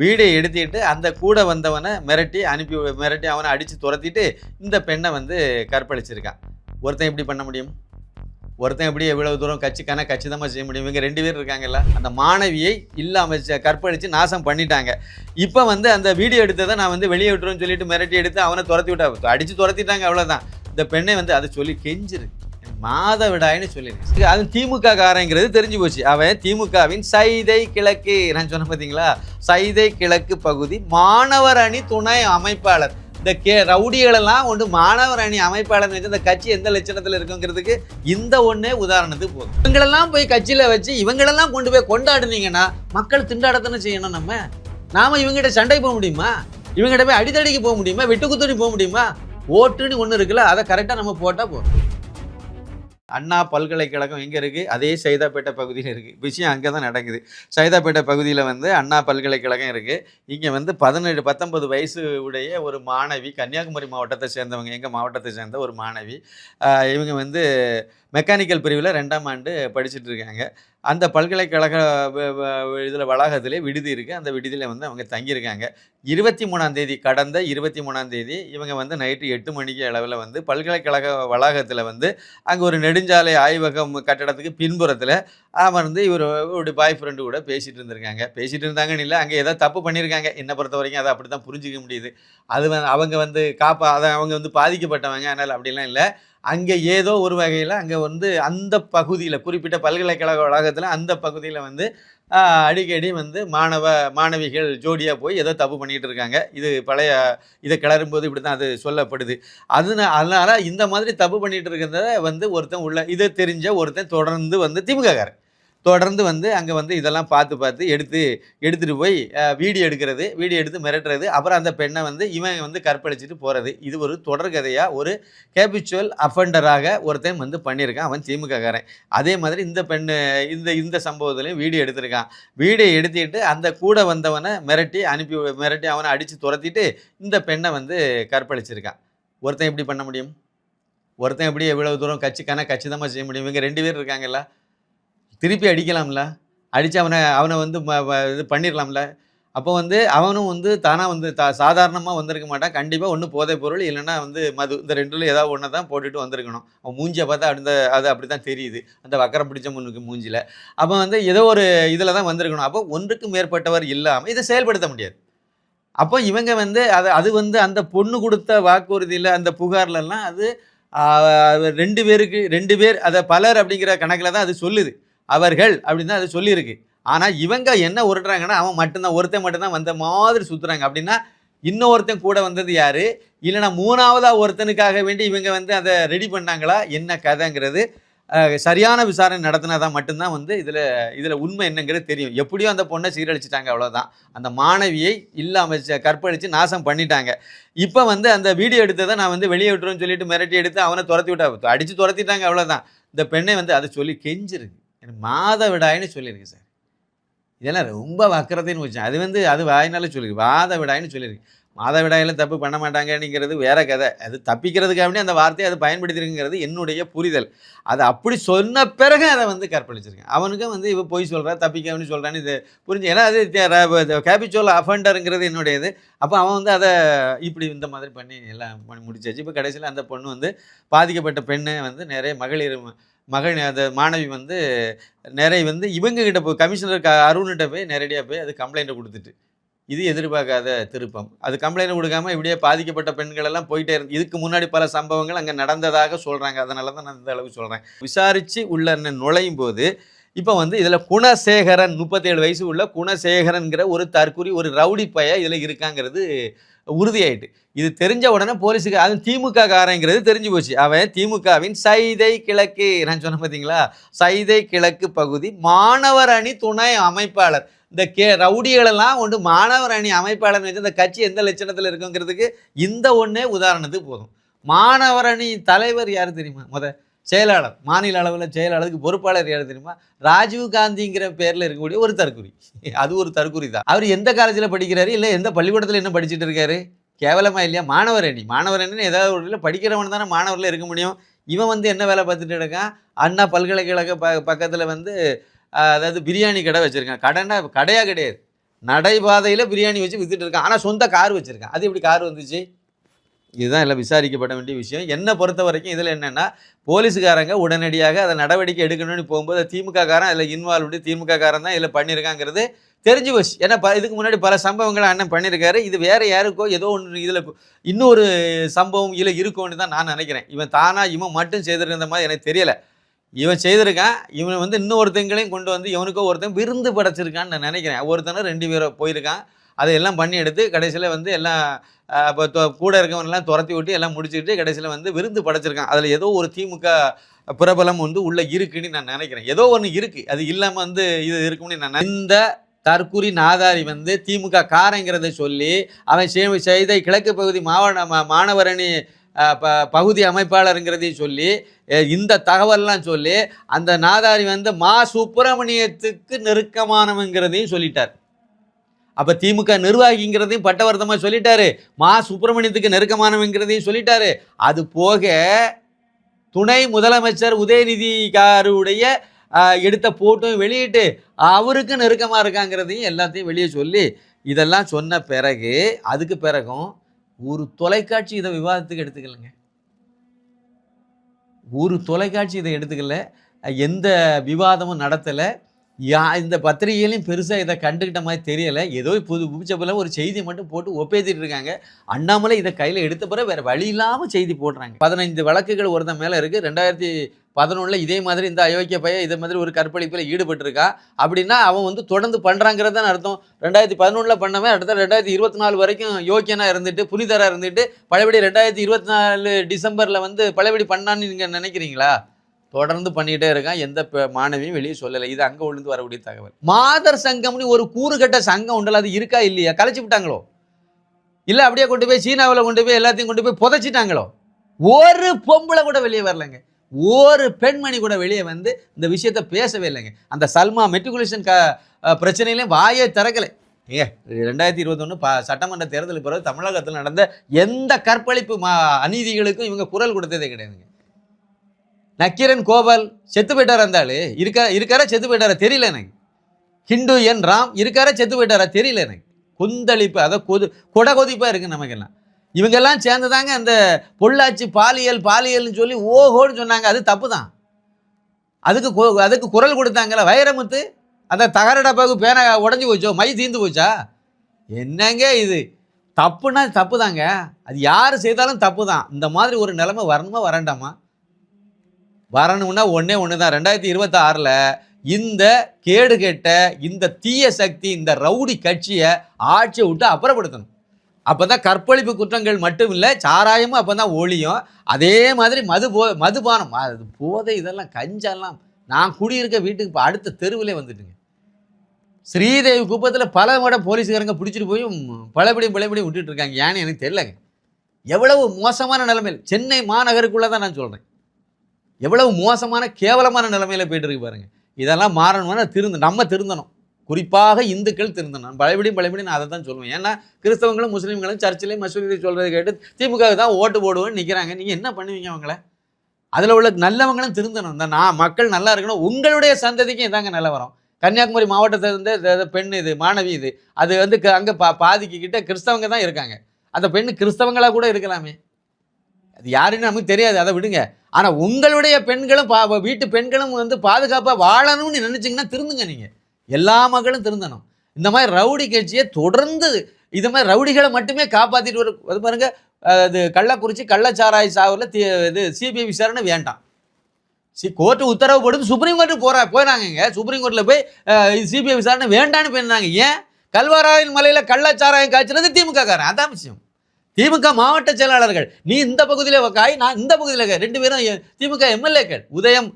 Video எடுத்துட்டு அந்த கூட வந்தவனை மிரட்டி அவனை அடித்து துரத்திட்டு இந்த பெண்ணை வந்து கற்பழிச்சிருக்கான். ஒருத்தன் எப்படி பண்ண முடியும்? ஒருத்தன் எப்படி எவ்வளவு தூரம் கச்சிதமாக செய்ய முடியும்? இவங்க 2 பேர் இருக்காங்கல்ல, அந்த மாணவியை கற்பழித்து நாசம் பண்ணிட்டாங்க. இப்போ வந்து அந்த வீடியோ எடுத்ததை நான் வந்து வெளியே விட்டுருன்னு சொல்லிட்டு மிரட்டி எடுத்து அவனை துரத்தி விட்டா, அடித்து துரத்திட்டாங்க, அவ்வளோதான். இந்த பெண்ணை வந்து அதை சொல்லி கெஞ்சிரு, மாதவிடாயின்னு சொல்லியிருக்கு. அது திமுக காரங்கிறது தெரிஞ்சு போச்சு. அவன் திமுகவின் சைதை கிழக்கு, நான் சொன்ன பார்த்தீங்களா, சைதை கிழக்கு பகுதி மாணவர் அணி துணை அமைப்பாளர். இந்த ரவுடிகளெல்லாம் கொண்டு மாணவர் அணி அமைப்பாளர் வச்சு இந்த கட்சி எந்த லட்சணத்தில் இருக்குங்கிறதுக்கு இந்த ஒன்றே உதாரணத்துக்கு போதும். இவங்களெல்லாம் போய் கட்சியில் வச்சு இவங்களெல்லாம் கொண்டு போய் கொண்டாடுனீங்கன்னா மக்கள் திண்டாடத்தானே செய்யணும். நாம இவங்ககிட்ட சண்டை போக முடியுமா? இவங்ககிட்ட போய் அடித்தடிக்கு போக முடியுமா? வெட்டுக்குத்தடி போக முடியுமா? ஓட்டுன்னு ஒன்று இருக்குல்ல, அதை கரெக்டாக நம்ம போட்டால் போதும். அண்ணா பல்கலைக்கழகம் எங்கே இருக்குது? அதே சைதாப்பேட்டை பகுதியில் இருக்குது. விஷயம் அங்கே தான் நடக்குது. சைதாப்பேட்டை பகுதியில் வந்து அண்ணா பல்கலைக்கழகம் இருக்குது. இங்கே வந்து 19 வயசு உடைய ஒரு மாணவி, கன்னியாகுமரி மாவட்டத்தை சேர்ந்தவங்க, எங்கள் மாவட்டத்தை சேர்ந்த ஒரு மாணவி. இவங்க வந்து மெக்கானிக்கல் பிரிவில் 2ஆம் ஆண்டு படிச்சுட்டு இருக்காங்க. அந்த பல்கலைக்கழக இதில் வளாகத்திலே விடுதி இருக்குது. அந்த விடுதியில் வந்து அவங்க தங்கியிருக்காங்க. 23ஆம் தேதி, கடந்த 23ஆம் தேதி இவங்க வந்து நைட்டு 8 மணிக்கு அளவில் வந்து பல்கலைக்கழக வளாகத்தில் வந்து அங்கே ஒரு நெடுஞ்சாலை ஆய்வகம் கட்டடத்துக்கு பின்புறத்தில் அமர்ந்து இவருடைய பாய் ஃப்ரெண்டு கூட பேசிகிட்டு இருந்திருக்காங்க. பேசிகிட்டு இருந்தாங்கன்னு இல்லை, அங்கே ஏதோ தப்பு பண்ணியிருக்காங்க. என்னை பொறுத்த வரைக்கும் அதை அப்படி தான் புரிஞ்சிக்க முடியுது. அது அவங்க வந்து அவங்க வந்து பாதிக்கப்பட்டவங்க, அதனால் அப்படிலாம் இல்லை. அங்கே ஏதோ ஒரு வகையில் அங்கே வந்து அந்த பகுதியில், குறிப்பிட்ட பல்கலைக்கழக வளாகத்தில் அந்த பகுதியில் வந்து அடிக்கடி வந்து மாணவிகள் ஜோடியாக போய் ஏதோ தப்பு பண்ணிகிட்டு இருக்காங்க. இது இதை கிளறும்போது இப்படி தான் அது சொல்லப்படுது. அதனால் இந்த மாதிரி தப்பு பண்ணிகிட்டு இருக்கிறத வந்து ஒருத்தன் இதை தெரிஞ்ச ஒருத்தன் தொடர்ந்து வந்து திமுககாரன் தொடர்ந்து வந்து அங்கே வந்து இதெல்லாம் பார்த்து எடுத்துகிட்டு போய் வீடியோ எடுத்து மிரட்டுறது, அப்புறம் அந்த பெண்ணை வந்து இவன் வந்து கற்பழிச்சிட்டு போகிறது. இது ஒரு தொடர்கதையாக ஒரு கேபிச்சுவல் அஃபண்டராக ஒருத்தன் வந்து பண்ணியிருக்கான், அவன் திமுககாரன். அதே மாதிரி இந்த பெண்ணு இந்த சம்பவத்துலையும் வீடியோ எடுத்திருக்கான். வீடியோ எடுத்துட்டு அந்த கூட வந்தவனை மிரட்டி அவனை அடித்து துரத்திட்டு இந்த பெண்ணை வந்து கற்பழிச்சிருக்கான். ஒருத்தன் எப்படி பண்ண முடியும்? ஒருத்தன் எப்படி எவ்வளவு தூரம் கச்சிதமாக செய்ய முடியும்? இவங்க 2 பேர் இருக்காங்கல்ல, திருப்பி அடிக்கலாம்ல, அடித்து அவனை வந்து இது பண்ணிடலாம்ல. அப்போ வந்து அவனும் வந்து தானாக வந்து சாதாரணமாக வந்திருக்க மாட்டான். கண்டிப்பாக ஒன்று போதைப் பொருள், இல்லைன்னா வந்து மது, இந்த 2ல் ஏதாவது ஒன்று தான் போட்டுட்டு வந்திருக்கணும். அவன் மூஞ்சியை பார்த்தா அது அப்படி தான் தெரியுது, அந்த வக்கரம் பிடிச்ச முன்னுக்கு மூஞ்சியில். அப்போ வந்து ஏதோ ஒரு இதில் தான் வந்திருக்கணும். அப்போ ஒன்றுக்கு மேற்பட்டவர் இல்லாமல் இதை செயல்படுத்த முடியாது. அப்போ இவங்க வந்து அது வந்து அந்த பொண்ணு கொடுத்த வாக்குறுதியில், அந்த புகார்லலாம் அது 2 பேர், அதை பலர் அப்படிங்கிற கணக்கில் தான் அது சொல்லுது. அவர்கள் அப்படின்னு தான் அது சொல்லியிருக்கு. ஆனால் இவங்க என்ன உருட்டுறாங்கன்னா, ஒருத்தன் மட்டும்தான் வந்த மாதிரி சுற்றுறாங்க. அப்படின்னா இன்னொருத்தன் கூட வந்தது யார்? இல்லைனா 3ஆவதாக ஒருத்தனுக்காக வேண்டி இவங்க வந்து அதை ரெடி பண்ணாங்களா? என்ன கதைங்கிறது சரியான விசாரணை நடத்தினா தான் மட்டும்தான் வந்து இதில் உண்மை என்னங்கிறது தெரியும். எப்படியோ அந்த பொண்ணை சீரழிச்சிட்டாங்க, அவ்வளோதான். அந்த மாணவியை கற்பழித்து நாசம் பண்ணிட்டாங்க. இப்போ வந்து அந்த வீடியோ எடுத்ததை நான் வந்து வெளியே விட்டுருன்னு சொல்லிட்டு மிரட்டி எடுத்து அவனை துரத்தி விட்டா, அடித்து துரத்திட்டாங்க, அவ்வளோதான். இந்த பெண்ணை வந்து அதை சொல்லி கெஞ்சிருக்கு, மாதவிடாயின்னு சொல்லியிருக்கு சார். இதெல்லாம் ரொம்ப வக்கரத்தைன்னு வச்சேன். அது வாயினால சொல்லியிருக்கு, மாதவிடாயின்னு சொல்லியிருக்கு. மாதவிடாயில் தப்பு பண்ண மாட்டாங்கங்கிறது வேற கதை. அது தப்பிக்கிறதுக்காக வேண்டி அந்த வார்த்தையை அதை பயன்படுத்திருக்குங்கிறது என்னுடைய புரிதல். அது அப்படி சொன்ன பிறகு அதை வந்து கற்பழிச்சிருக்கேன். அவனுக்கும் வந்து இவ பொய் சொல்கிறா, தப்பிக்கன்னு சொல்கிறான்னு இது புரிஞ்சு. ஏன்னா அது கேபிச்சுவல் அஃபண்டருங்கிறது என்னுடையது. அப்போ அவன் வந்து அதை இப்படி இந்த மாதிரி பண்ணி எல்லாம் பண்ணி முடிச்சாச்சு. இப்போ கடைசியில் அந்த பொண்ணு வந்து பாதிக்கப்பட்ட பெண்ணை வந்து நிறைய அந்த மாணவி வந்து நிறைய வந்து இவங்ககிட்ட போய் கமிஷனர் அருண்கிட்ட போய் நேரடியாக போய் அது கம்ப்ளைண்ட்டை கொடுத்துட்டு, இது எதிர்பார்க்காத திருப்பம். அது கம்ப்ளைண்ட் கொடுக்காம இப்படியே பாதிக்கப்பட்ட பெண்கள் எல்லாம் போயிட்டே இருந்து, இதுக்கு முன்னாடி பல சம்பவங்கள் அங்கே நடந்ததாக சொல்கிறாங்க. அதனால தான் நான் இந்த அளவுக்கு சொல்கிறேன். விசாரித்து உள்ள நுழையும் போது இப்போ வந்து இதில் குணசேகரன், 37 வயசு உள்ள குணசேகரன்கிற ஒரு தற்குறி, ஒரு ரவுடி பைய இதில் இருக்காங்கிறது உறுதியாயிட்டு. இது தெரிஞ்ச உடனே போலீஸுக்கு, அதுவும் திமுக காரங்கிறது தெரிஞ்சு போச்சு. அவன் திமுகவின் சைதை கிழக்கு, நான் சொன்ன பார்த்தீங்களா, சைதை கிழக்கு பகுதி மாணவர் அணி துணை அமைப்பாளர். இந்த ரவுடிகளெல்லாம் கொண்டு மாணவர் அணி அமைப்பாளர் வச்சு இந்த கட்சி எந்த லட்சணத்தில் இருக்குங்கிறதுக்கு இந்த ஒன்றே உதாரணத்துக்கு போதும். மாணவர் அணி தலைவர் யார் தெரியுமா? செயலாளர், மாநில அளவில் செயலாளருக்கு பொறுப்பாளர் யார் தெரியுமா? ராஜீவ் காந்திங்கிற பேரில் இருக்கக்கூடிய ஒரு தற்குறி. அது ஒரு தற்குறி தான். அவர் எந்த காலேஜில் படிக்கிறாரு, இல்லை எந்த பள்ளிக்கூடத்தில் என்ன படிச்சுட்டு இருக்காரு? கேவலமா இல்லையா? மாணவர் அணின்னு ஏதாவது ஒரு படிக்கிறவன் தானே மாணவரில் இருக்க முடியும். இவன் வந்து என்ன வேலை பார்த்துட்டு இருக்கான்? அண்ணா பல்கலைக்கழக பக்கத்தில் வந்து அதாவது பிரியாணி கடை வச்சுருக்கான். கடையாக கிடையாது, நடைபாதையில் பிரியாணி வச்சு வித்துட்டு இருக்கான். ஆனால் சொந்த கார் வச்சுருக்கான். அது எப்படி கார் வந்துச்சு? இதுதான் எல்லாம் விசாரிக்கப்பட வேண்டிய விஷயம். என்னை பொறுத்த வரைக்கும் இதில் என்னென்னா, போலீஸுக்காரங்க உடனடியாக அதை நடவடிக்கை எடுக்கணும்னு போகும்போது திமுக காரன் அதில் இன்வால்வ்டு, திமுக காரன் தான் இதில் பண்ணியிருக்காங்கிறது தெரிஞ்சு போச்சு. ஏன்னா இதுக்கு முன்னாடி பல சம்பவங்களை அண்ணன் பண்ணியிருக்காரு. இது வேறு யாருக்கோ ஏதோ ஒன்று இதில் இன்னொரு சம்பவம் இதில் இருக்கும்னு தான் நான் நினைக்கிறேன். இவன் தானாக இவன் மட்டும் செய்திருந்த மாதிரி எனக்கு தெரியலை. இவன் செய்திருக்கான். இவன் வந்து இன்னொருத்தங்களையும் கொண்டு வந்து இவனுக்கோ ஒருத்தன் விருந்து படைச்சிருக்கான்னு நான் நினைக்கிறேன். ஒருத்தனை 2 பேரை போயிருக்கான். அதையெல்லாம் பண்ணி எடுத்து கடைசியில் வந்து எல்லாம் இப்போ கூட இருக்கவனெல்லாம் துரத்தி விட்டு எல்லாம் முடிச்சுக்கிட்டு கடைசியில் வந்து விருந்து படைச்சிருக்கான். அதில் ஏதோ ஒரு திமுக பிரபலம் வந்து உள்ளே இருக்குன்னு நான் நினைக்கிறேன். ஏதோ ஒன்று இருக்குது. அது இல்லாமல் வந்து இது இருக்கும்னு நான் இந்த தற்குறி நாதாரி வந்து திமுக காரங்கிறத சொல்லி அவன் செய்த கிழக்கு பகுதி மாணவரணி பகுதி அமைப்பாளருங்கிறதையும் சொல்லி இந்த தகவல்லாம் சொல்லி அந்த நாதாரி வந்து சுப்பிரமணியத்துக்கு நெருக்கமானவங்கிறதையும் சொல்லிட்டார். அப்போ திமுக நிர்வாகிங்கிறதையும் பட்டவர்த்தமாக சொல்லிட்டாரு. சுப்பிரமணியத்துக்கு நெருக்கமானவங்கிறதையும் சொல்லிட்டாரு. அது போக துணை முதலமைச்சர் உதயநிதிக்காருடைய எடுத்த போட்டும் வெளியிட்டு அவருக்கு நெருக்கமாக இருக்காங்கிறதையும் எல்லாத்தையும் வெளியே சொல்லி இதெல்லாம் சொன்ன பிறகு அதுக்கு பிறகும் ஒரு தொலைக்காட்சி இதை விவாதத்துக்கு எடுத்துக்கலைங்க. ஒரு தொலைக்காட்சி இதை எடுத்துக்கல. எந்த விவாதமும் நடத்தலை. இந்த பத்திரிகையிலையும் பெருசாக இதை கண்டுக்கிட்ட மாதிரி தெரியலை. ஏதோ புதுச்சப்பில் ஒரு செய்தி மட்டும் போட்டு ஒப்பேத்திட்டு இருக்காங்க. அண்ணாமலை இதை கையில் எடுத்த பிறகு வேறு வழி இல்லாமல் செய்தி போடுறாங்க. 15 வழக்குகள் ஒருத்தன் மேலே இருக்குது. 2011 இதே மாதிரி இந்த அயோக்கிய பையன் இதே மாதிரி ஒரு கற்பழிப்பில் ஈடுபட்டிருக்கா. அப்படின்னா அவன் வந்து தொடர்ந்து பண்ணுறாங்கிறது தான் அர்த்தம். 2011 பண்ணவன் அடுத்த 2024 வரைக்கும் யோக்கியனாக இருந்துட்டு புனிதராக இருந்துட்டு பழையபடி 2024 டிசம்பரில் வந்து பழையபடி பண்ணான்னு நீங்கள் நினைக்கிறீங்களா? தொடர்ந்து பண்ணிகிட்டே இருக்கான். எந்த மாணவியும் வெளியே சொல்லலை. இது அங்கே விழுந்து வரக்கூடிய தகவல். மாதர் சங்கம்னு ஒரு கூறுகட்ட சங்கம் உண்டல, அது இருக்கா இல்லையா? கலைச்சி விட்டாங்களோ இல்லை அப்படியே கொண்டு போய் சீனாவில் கொண்டு போய் எல்லாத்தையும் கொண்டு போய் புதைச்சிட்டாங்களோ? ஒரு பொம்பளை கூட வெளியே வரலைங்க. ஒரு பெண்மணி கூட வெளியே வந்து இந்த விஷயத்த பேசவே இல்லைங்க. அந்த சல்மா மெட்ரிகுலேஷன் பிரச்சனையிலையும் வாயே திறக்கலை. 2021 சட்டமன்ற தேர்தலுக்கு பிறகு தமிழகத்தில் நடந்த எந்த கற்பழிப்பு அநீதிகளுக்கும் இவங்க குரல் கொடுத்ததே கிடையாதுங்க. நக்கீரன் கோபால் செத்து போயிட்டாரா? இருந்தாலும் இருக்காரா செத்து போயிட்டாரா தெரியல எனக்கு. ஹிந்து என் ராம் இருக்காரா செத்து போயிட்டாரா தெரியல எனக்கு. கொந்தளிப்பு அதை கொதிப்பாக இருக்குது நமக்கெல்லாம். இவங்கெல்லாம் சேர்ந்து தாங்க அந்த பொள்ளாச்சி பாலியல்னு சொல்லி ஓஹோன்னு சொன்னாங்க. அது தப்பு தான். அதுக்கு குரல் கொடுத்தாங்களா? வைரமுத்து அந்த தகர டப்பாவுக்கு பேனை உடஞ்சி போச்சோ, மை தீர்ந்து போச்சா? என்னங்க இது? தப்புன்னா தப்பு தாங்க. அது யார் செய்தாலும் தப்பு தான். இந்த மாதிரி ஒரு நிலைமை வரணுமா வரண்டாமா? வரணும்னா ஒன்று தான். 2026 இந்த கேடு கெட்ட இந்த தீய சக்தி இந்த ரவுடி கட்சியை ஆட்சியை விட்டு அப்புறப்படுத்தணும். அப்போ தான் கற்பழிப்பு குற்றங்கள் மட்டும் இல்லை, சாராயமும் அப்போ தான் ஒழியும். அதே மாதிரி மதுபானம் போதை இதெல்லாம் கஞ்செல்லாம் நான் குடியிருக்க வீட்டுக்கு இப்போ அடுத்த தெருவிலே வந்துட்டுங்க. ஸ்ரீதேவி குப்பத்தில் பல முறை போலீஸுக்காரங்க பிடிச்சிட்டு போய் பழையபடியும் விட்டுட்டு இருக்காங்க. ஏன்னு எனக்கு தெரியலங்க. எவ்வளவு மோசமான நிலைமையில் சென்னை மாநகருக்குள்ளே தான் நான் சொல்கிறேன். எவ்வளவு மோசமான கேவலமான நிலைமையில் போயிட்டு இருக்கு பாருங்க. இதெல்லாம் மாறணும்னா நம்ம திருந்தணும். குறிப்பாக இந்துக்கள் திருந்தணும். பழையபடி நான் அதை தான் சொல்லுவேன். ஏன்னா கிறிஸ்தவங்களும் முஸ்லீம்களும் சர்ச்சிலையும் மசூதியை சொல்கிறத கேட்டு திமுக தான் ஓட்டு போடுவோன்னு நிற்கிறாங்க. நீங்கள் என்ன பண்ணுவீங்க அவங்கள? அதில் உள்ள நல்லவங்களும் திருந்தணும். இந்த மக்கள் நல்லா இருக்கணும். உங்களுடைய சந்ததிக்கும் இதாங்க நிலவரம். கன்னியாகுமரி மாவட்டத்தை வந்து பெண் இது மாணவி இது அது வந்து அங்கே பாதிக்கிட்ட கிறிஸ்தவங்க தான் இருக்காங்க. அந்த பெண்ணு கிறிஸ்தவங்களாக கூட இருக்கலாமே. அது யாருன்னு நமக்கு தெரியாது, அதை விடுங்க. ஆனால் உங்களுடைய பெண்களும் வீட்டு பெண்களும் வந்து பாதுகாப்பாக வாழணும்னு நினச்சிங்கன்னா திருந்துங்க. நீங்கள் எல்லா மக்களும் திருந்தணும். இந்த மாதிரி ரவுடி கட்சியை தொடர்ந்து இது மாதிரி ரவுடிகளை மட்டுமே காப்பாற்றிட்டு அது பாருங்க. இது கள்ளக்குறிச்சி கள்ளச்சாராய் சாவில் இது சிபிஐ விசாரணை வேண்டாம். கோர்ட்டு உத்தரவு போட்டு சுப்ரீம் கோர்ட்டு போயிறாங்க. சுப்ரீம் கோர்ட்டில் போய் சிபிஐ விசாரணை வேண்டான்னு போயிருந்தாங்க. ஏன்? கல்வராயன் மலையில் கள்ளச்சாராயம் காய்ச்சினது திமுக காரன். அதான் விஷயம். திமுக மாவட்ட செயலாளர்கள் நீ இந்த பகுதியில் நான் இந்த பகுதியில் 2 பேரும் திமுக எம்எல்ஏக்கள். உதயம்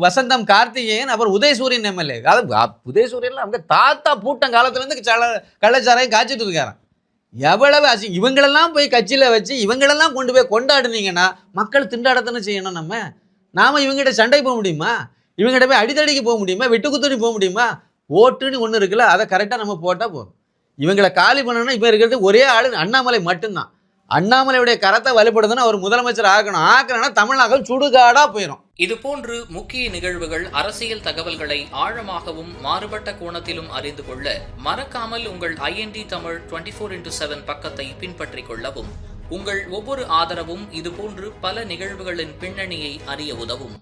வசந்தம் கார்த்திகேயன் அப்புறம் உதயசூரியன் எம்எல்ஏ. அதாவது உதயசூரியன் அவங்க தாத்தா பூட்டம் காலத்துலேருந்து கள்ளச்சாராயம் காய்ச்சிட்டு இருக்காரான். எவ்வளவு இவங்களெல்லாம் போய் கட்சியில் வச்சு இவங்களெல்லாம் கொண்டு போய் கொண்டாடுனீங்கன்னா மக்கள் திண்டாடத்தானே செய்யணும். நாம் இவங்ககிட்ட சண்டை போக முடியுமா? இவங்ககிட்ட போய் அடித்தடிக்கு போக முடியுமா? வெட்டுக்குத்தடி போக முடியுமா? ஓட்டுன்னு ஒன்று இருக்குல்ல, அதை கரெக்டாக நம்ம போட்டால் போதும். இவங்களை காலி பண்ணணும்னா இப்போ இருக்கிறது ஒரே ஆள் அண்ணாமலை மட்டும்தான். அண்ணாமலையுடைய கரத்தை வலுப்படுதுன்னு அவர் முதலமைச்சர் ஆக்கணும்னா தமிழ்நாடு சுடுகாடா போயிடும். இதுபோன்று முக்கிய நிகழ்வுகள், அரசியல் தகவல்களை ஆழமாகவும் மாறுபட்ட கோணத்திலும் அறிந்து கொள்ள மறக்காமல் உங்கள் IND தமிழ் 24/7 பக்கத்தை பின்பற்றிக் கொள்ளவும். உங்கள் ஒவ்வொரு ஆதரவும் இதுபோன்று பல நிகழ்வுகளின் பின்னணியை அறிய உதவும்.